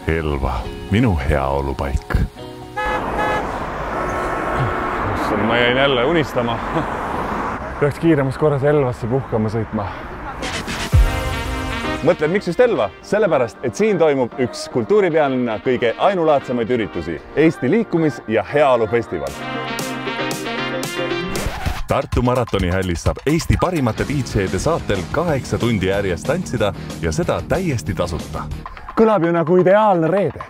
Elva, minu heaolupaik. Ma jäin jälle unistama. Peaks kiiremas korras Elvasse puhkama sõitma. Mõtled, miks just Elva? Sellepärast, et siin toimub üks kultuuripealinna kõige ainulaadsemaid üritusi, Eesti liikumis- ja heaolufestival. Tartu maratonihallis saab Eesti parimate DJ-de saatel 8 tundi järjest tantsida ja seda täiesti tasuta. Kõlab ju nagu ideaalne reede.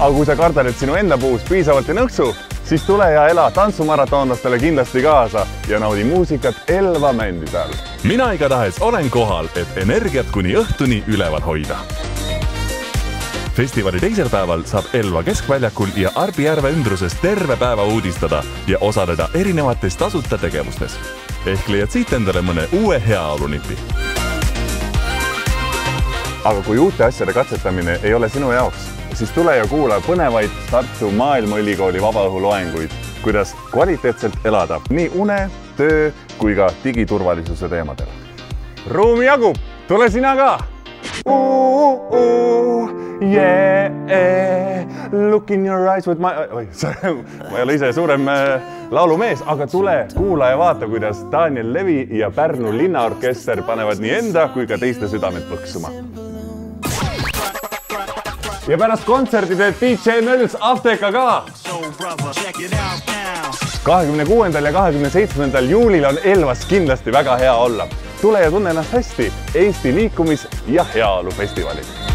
Aga kui sa kardad, et sinu enda puus piisavalt ei nõksu, siis tule ja ela tantsumaratonlastele kindlasti kaasa ja naudi muusikat Elva mändide all. Mina igatahes olen kohal, et energiat kuni õhtuni üleval hoida. Festivali teisel päeval saab Elva keskväljakul ja Arbijärve ündruses terve päeva uudistada ja osaleda erinevates tasuta tegevustes. Ehk leiad siit endale mõne uue heaolunipi. Aga kui uute asjade katsetamine ei ole sinu jaoks, siis tule ja kuula põnevaid Tartu Maailmaülikooli vabaõhuloenguid, kuidas kvaliteetselt elada nii une, töö kui ka digiturvalisuse teemadel. Ruumi jagub, tule sina ka! Yeah, look in your eyes with my... Ma ei ole ise suurem laulumees, aga tule, kuula ja vaata, kuidas Daniel Levi ja Pärnu linnaorkester panevad nii enda kui ka teiste südamed põksuma. Ja pärast kontserdi teed DJ Nöls Afteka ka! 26. ja 27. juulil on Elvas kindlasti väga hea olla. Tule ja tunne ennast hästi Eesti liikumis- ja heaolufestivalil.